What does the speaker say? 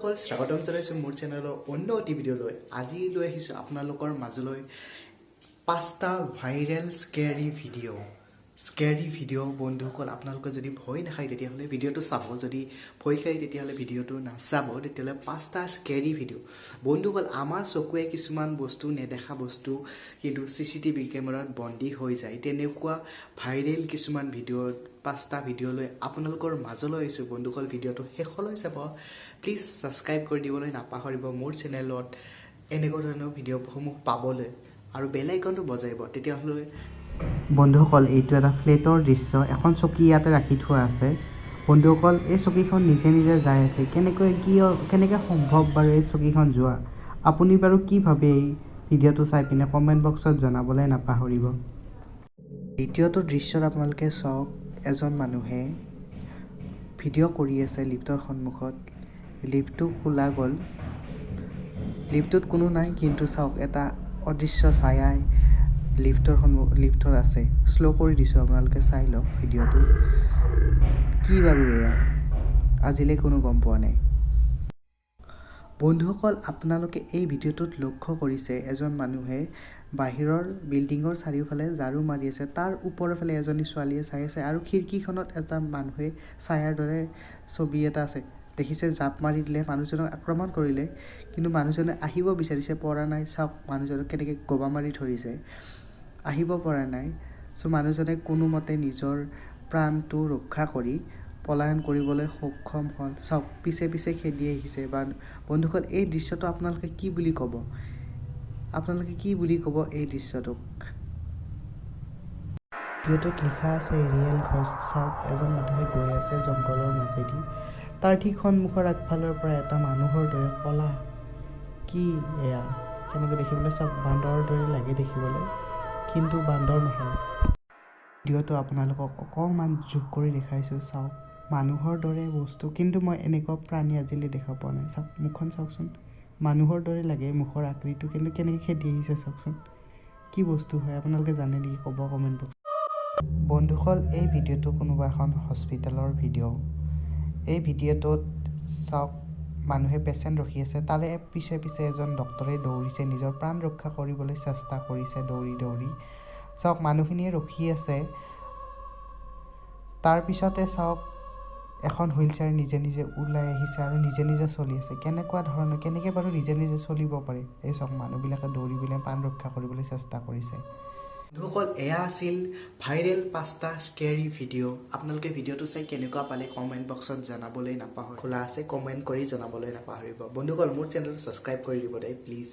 বন্ধুসকল স্বাগতম জনাইছো মোৰ চেনেলৰ অন্য এটি ভিডিঅ'লৈ আজি লৈ আহিছো আপোনালোকৰ মাজলৈ পাঁচটা ভাইৰেল স্কেৰি ভিডিঅ' বন্ধুসকল আপোনালোকে যদি ভয় নাখায় তেতিয়াহ'লে ভিডিঅ'টো চাব যদি ভয় খায় তেতিয়াহ'লে ভিডিঅ'টো নাচাব তেতিয়াহ'লে পাঁচটা স্কেৰি ভিডিঅ' বন্ধুসকল আমাৰ চকুৱে কিছুমান বস্তু নেদেখা বস্তু কিন্তু CCTV কেমেৰাত বন্দী হৈ যায় তেনেকুৱা ভাইৰেল কিছুমান ভিডিঅ' পাঁচটা ভিডিঅ' লৈ আপোনালোকৰ মাজলৈ আহিছো বন্ধুসকল ভিডিঅ'টো শেষলৈ চাব প্লিজ সাবস্ক্ৰাইব কৰি দিবলৈ নাপাহৰিব মোৰ চেনেলত এনেকুৱা ধৰণৰ ভিডিঅ'সমূহ পাবলৈ আৰু বেল আইকনটো বজাইব তেতিয়াহ'লে বন্ধুসকল এইটো এটা ফ্লেটৰ দৃশ্য এখন চকী ইয়াতে ৰাখি থোৱা আছে বন্ধুসকল এই চকীখন নিজে নিজে যাই আছে কেনেকৈ সম্ভৱ বাৰু এই চকীখন যোৱা আপুনি বাৰু কি ভাবে এই ভিডিঅ'টো চাই পিনে কমেণ্ট বক্সত জনাবলৈ নাপাহৰিব দ্বিতীয়টো দৃশ্যত আপোনালোকে চাওক এজন মানুহে ভিডিঅ' কৰি আছে লিফ্টৰ সন্মুখত লিফ্টটো খোলা গ'ল লিফ্টটোত কোনো নাই কিন্তু চাওক এটা অদৃশ্য ছায়াই লিফ্টৰ আছে স্লো কৰি দিছোঁ আপোনালোকে চাই লওক ভিডিঅ'টো কি বাৰু এয়া আজিলৈ কোনো গম পোৱা নাই বন্ধুসকল আপোনালোকে এই ভিডিঅ'টোত লক্ষ্য কৰিছে এজন মানুহে বাহিৰৰ বিল্ডিঙৰ চাৰিওফালে ঝাৰু মাৰি আছে তাৰ ওপৰৰ ফালে এজনী ছোৱালীয়ে চাই আছে আৰু খিৰিকীখনত এটা মানুহে ছায়াৰ দৰে ছবি এটা আছে দেখিছে জাপ মাৰি দিলে মানুহজনক আক্ৰমণ কৰিলে কিন্তু মানুহজনে আহিব বিচাৰিছে পৰা নাই চাওক মানুহজনক কেনেকৈ গবা মাৰি ধৰিছে আহিব পৰা নাই চ' মানুহজনে কোনোমতে নিজৰ প্ৰাণটো ৰক্ষা কৰি পলায়ন কৰিবলৈ সক্ষম হ'ল চাওক পিছে খেদি আহিছে বা বন্ধুসকল এই দৃশ্যটো আপোনালোকে কি বুলি ক'ব এই দৃশ্যটোক ভিডিঅ'টোত লিখা আছে ৰিয়েল ঘষ্ট চাওক এজন মানুহে গৈ আছে জংঘলৰ মাজেদি তাৰ ঠিক সন্মুখৰ আগফালৰ পৰা এটা মানুহৰ দৰে ক'লা কি এয়া কেনেকৈ দেখিবলৈ চাওক বান্দৰৰ দৰে লাগে দেখিবলৈ কিন্তু বান্দৰ নহয় ভিডিঅ'টো আপোনালোকক অকণমান জুম কৰি দেখাইছোঁ চাওক মানুহৰ দৰে বস্তু কিন্তু মই এনেকুৱা প্ৰাণী আজিলৈ দেখা পোৱা নাই চাওক মুখখন চাওকচোন মানুহৰ দৰে লাগে মুখৰ আকৃতিটো কিন্তু কেনেকৈ খেদি আহিছে চাওকচোন কি বস্তু হয় আপোনালোকে জানে নেকি ক'ব কমেণ্ট বক্স বন্ধুসকল এই ভিডিঅ'টো কোনোবা এখন হস্পিটেলৰ ভিডিঅ' এই ভিডিঅ'টোত চাওক মানুহে পেচেণ্ট ৰখি আছে তাৰে পিছে এজন ডক্তৰে দৌৰিছে নিজৰ প্ৰাণ ৰক্ষা কৰিবলৈ চেষ্টা কৰিছে দৌৰি চাওক মানুহখিনিয়ে ৰখি আছে তাৰপিছতে চাওক এখন হুইল চেয়াৰ নিজে ওলাই আহিছে আৰু নিজে চলি আছে কেনেকৈ বাৰু নিজে চলিব পাৰে এই চাওক মানুহবিলাকে দৌৰি পেলাই প্ৰাণ ৰক্ষা কৰিবলৈ চেষ্টা কৰিছে বন্ধুসকল এয়া আছিল ভাইৰেল পাঁচটা স্কেৰি ভিডিঅ' আপোনালোকে ভিডিঅ'টো চাই কেনেকুৱা পালে কমেণ্ট বক্সত জনাবলৈ নাপাহৰিব খোলা আছে কমেণ্ট কৰি জনাবলৈ নাপাহৰিব বন্ধুসকল মোৰ চেনেলটো ছাবস্ক্ৰাইব কৰি দিব দেই প্লিজ